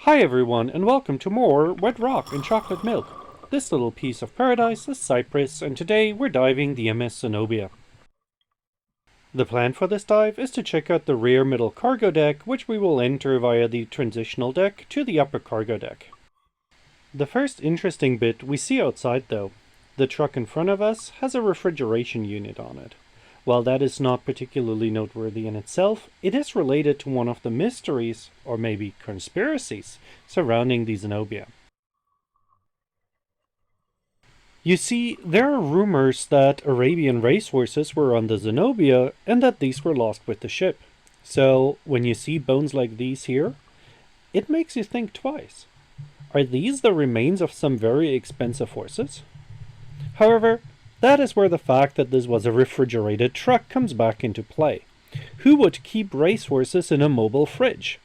Hi everyone, and welcome to more Wet Rock and Chocolate Milk. This little piece of paradise is Cyprus, and today we're diving the MS Zenobia. The plan for this dive is to check out the rear middle cargo deck, which we will enter via the transitional deck to the upper cargo deck. The first interesting bit we see outside though. The truck in front of us has a refrigeration unit on it. While that is not particularly noteworthy in itself, it is related to one of the mysteries, or maybe conspiracies, surrounding the Zenobia. You see, there are rumors that Arabian racehorses were on the Zenobia and that these were lost with the ship. So, when you see bones like these here, it makes you think twice. Are these the remains of some very expensive horses? However, that is where the fact that this was a refrigerated truck comes back into play. Who would keep racehorses in a mobile fridge?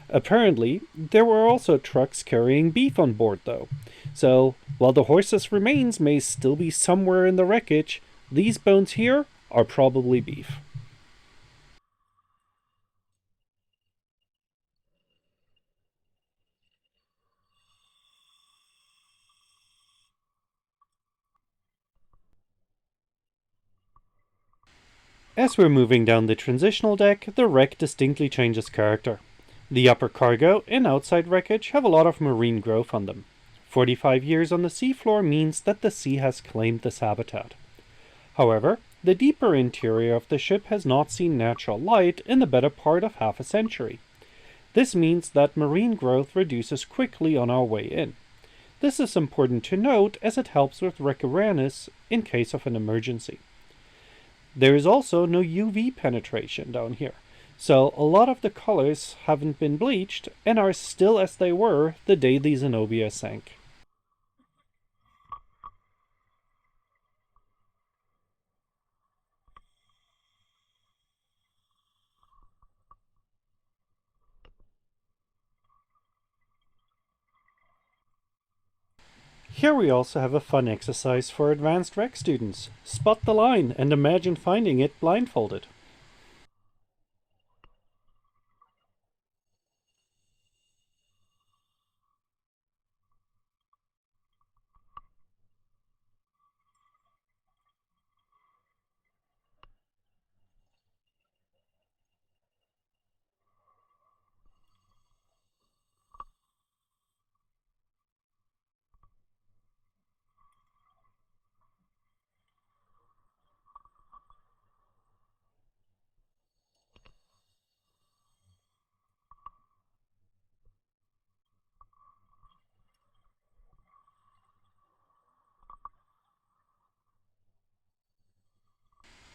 Apparently, there were also trucks carrying beef on board, though. So, while the horse's remains may still be somewhere in the wreckage, these bones here are probably beef. As we're moving down the transitional deck, the wreck distinctly changes character. The upper cargo and outside wreckage have a lot of marine growth on them. 45 years on the seafloor means that the sea has claimed this habitat. However, the deeper interior of the ship has not seen natural light in the better part of half a century. This means that marine growth reduces quickly on our way in. This is important to note as it helps with wreck awareness in case of an emergency. There is also no UV penetration down here, so a lot of the colors haven't been bleached and are still as they were the day the Zenobia sank. Here we also have a fun exercise for advanced rec students. Spot the line and imagine finding it blindfolded.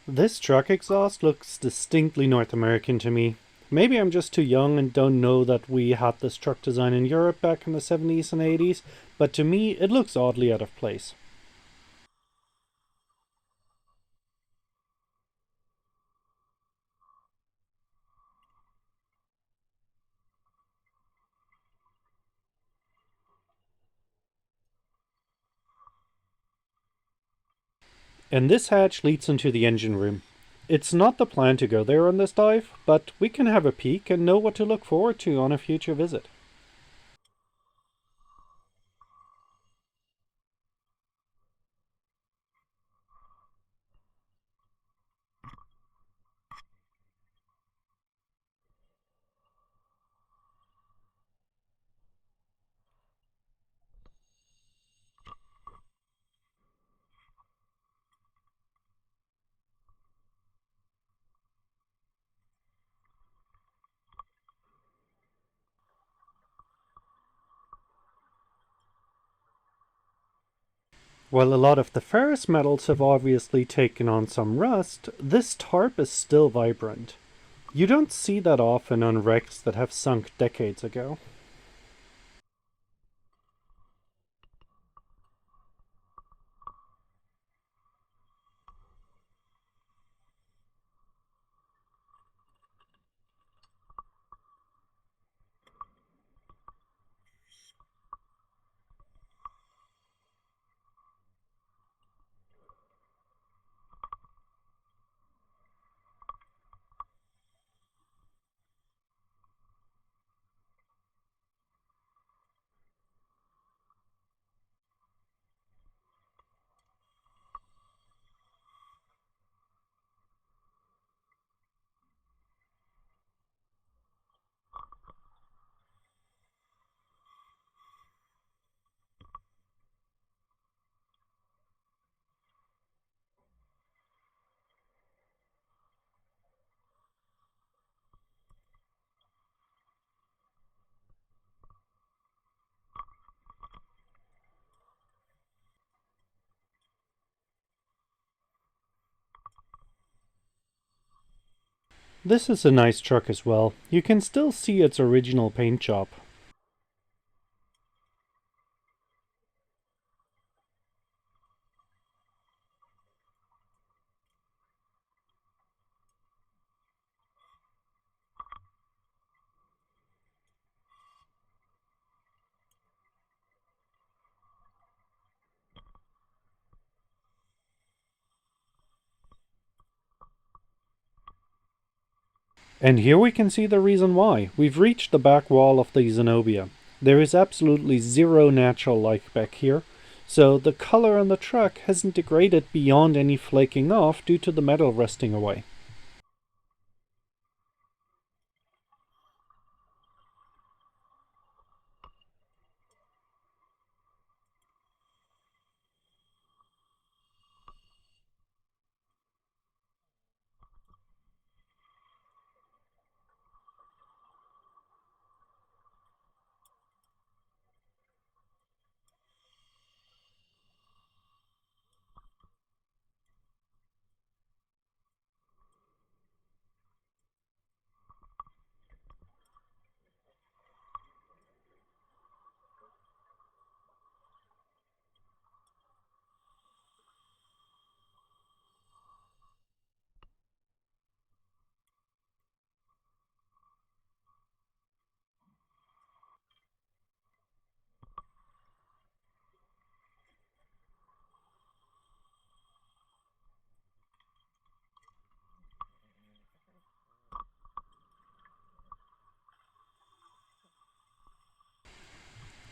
This truck exhaust looks distinctly North American to me. Maybe I'm just too young and don't know that we had this truck design in Europe back in the 70s and 80s, but to me it looks oddly out of place. And this hatch leads into the engine room. It's not the plan to go there on this dive, but we can have a peek and know what to look forward to on a future visit. While a lot of the ferrous metals have obviously taken on some rust, this tarp is still vibrant. You don't see that often on wrecks that have sunk decades ago. This is a nice truck as well. You can still see its original paint job. And here we can see the reason why. We've reached the back wall of the Zenobia. There is absolutely zero natural light back here, so the color on the truck hasn't degraded beyond any flaking off due to the metal rusting away.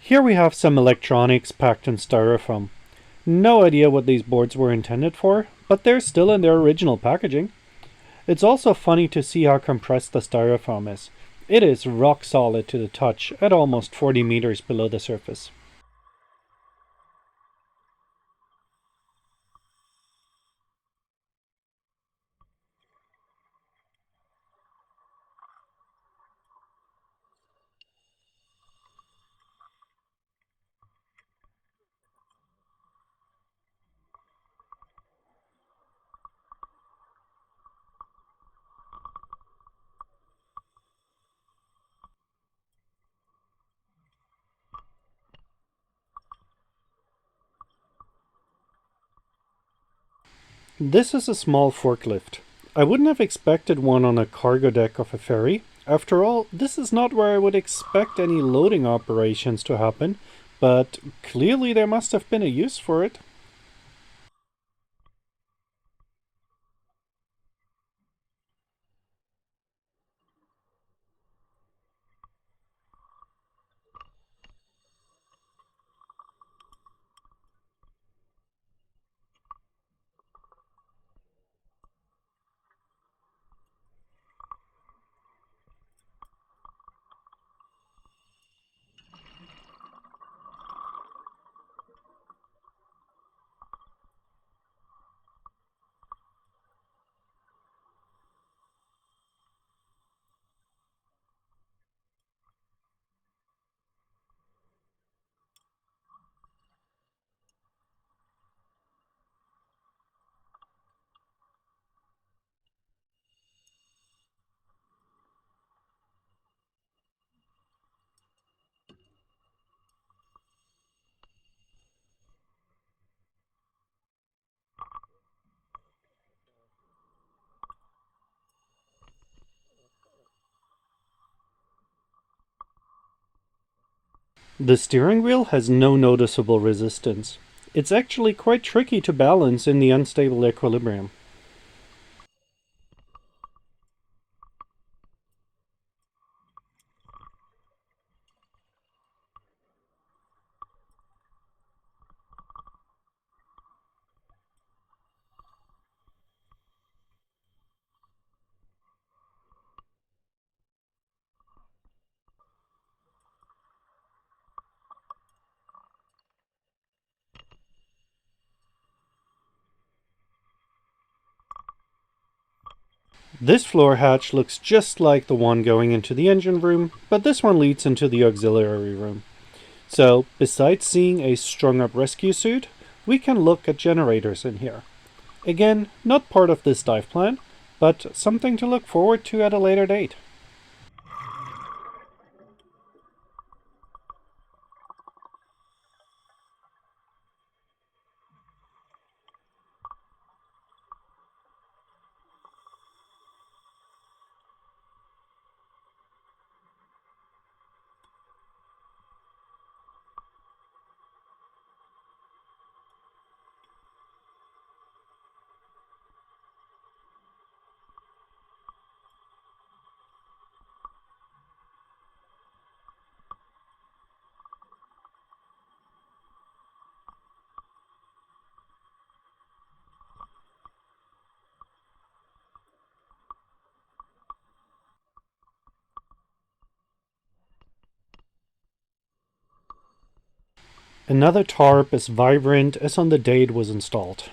Here we have some electronics packed in styrofoam. No idea what these boards were intended for, but they're still in their original packaging. It's also funny to see how compressed the styrofoam is. It is rock solid to the touch at almost 40 meters below the surface. This is a small forklift. I wouldn't have expected one on a cargo deck of a ferry. After all, this is not where I would expect any loading operations to happen, but clearly there must have been a use for it. The steering wheel has no noticeable resistance. It's actually quite tricky to balance in the unstable equilibrium. This floor hatch looks just like the one going into the engine room, but this one leads into the auxiliary room. So, besides seeing a strung up rescue suit, we can look at generators in here. Again, not part of this dive plan, but something to look forward to at a later date. Another tarp as vibrant as on the day it was installed.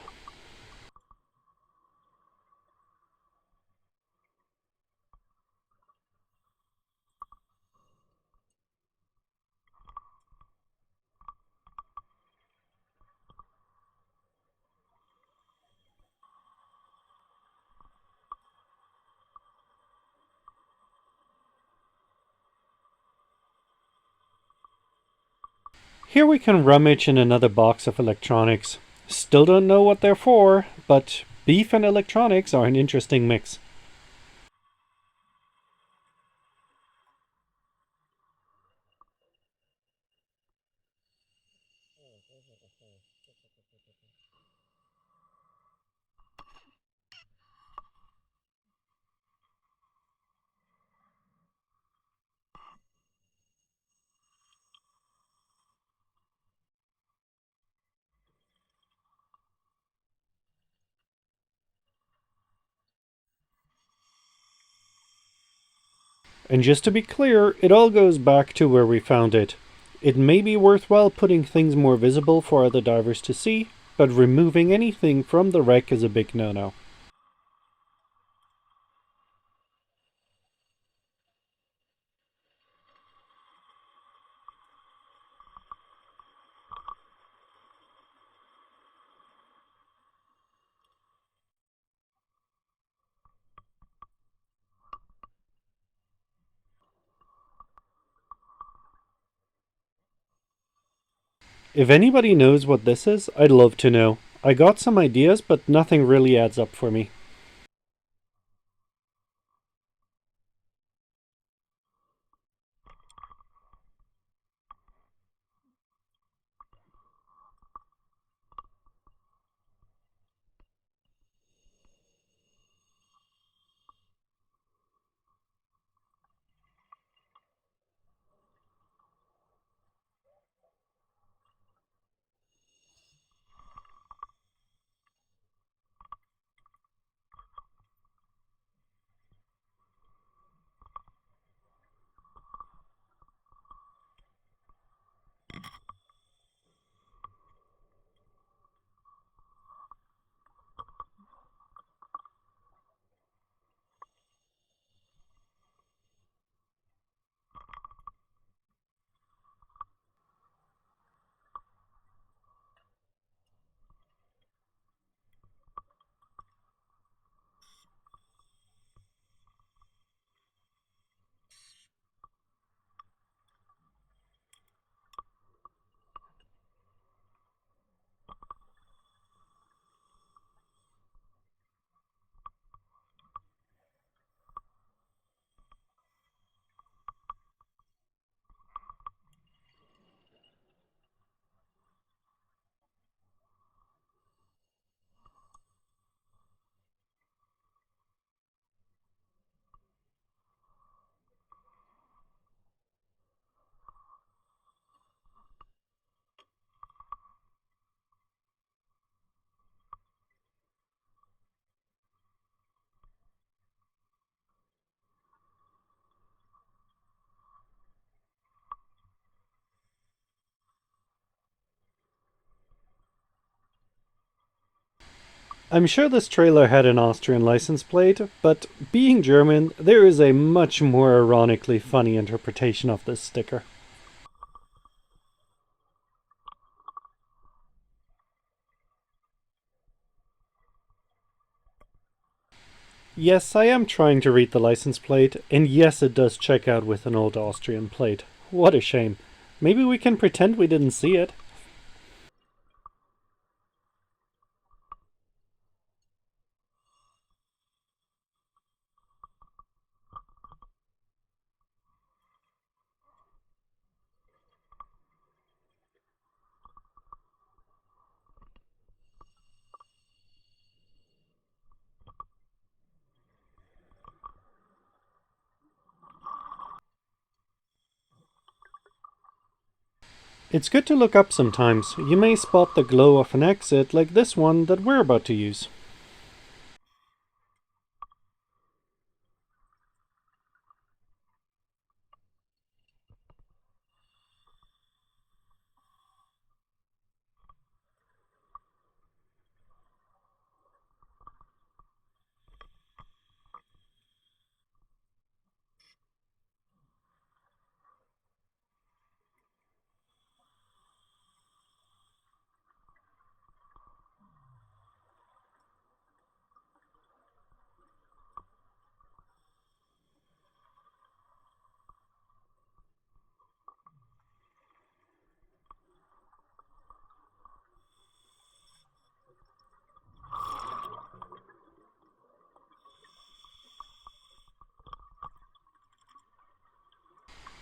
Here we can rummage in another box of electronics. Still don't know what they're for, but beef and electronics are an interesting mix. And just to be clear, it all goes back to where we found it. It may be worthwhile putting things more visible for other divers to see, but removing anything from the wreck is a big no-no. If anybody knows what this is, I'd love to know. I got some ideas, but nothing really adds up for me. I'm sure this trailer had an Austrian license plate, but being German, there is a much more ironically funny interpretation of this sticker. Yes, I am trying to read the license plate, and yes, it does check out with an old Austrian plate. What a shame. Maybe we can pretend we didn't see it. It's good to look up sometimes. You may spot the glow of an exit like this one that we're about to use.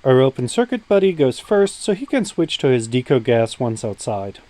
Our open circuit buddy goes first so he can switch to his deco gas once outside.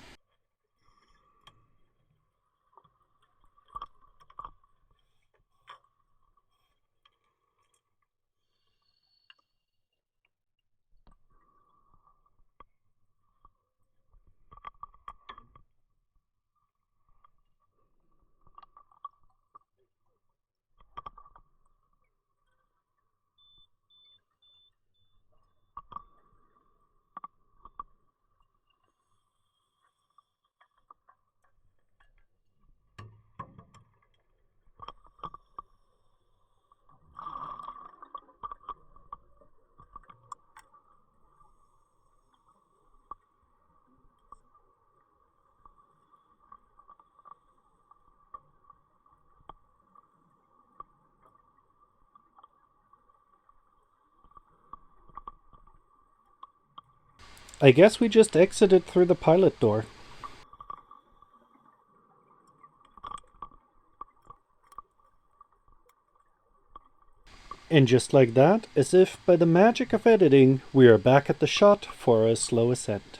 I guess we just exited through the pilot door. And just like that, as if by the magic of editing, we are back at the shot for a slow ascent.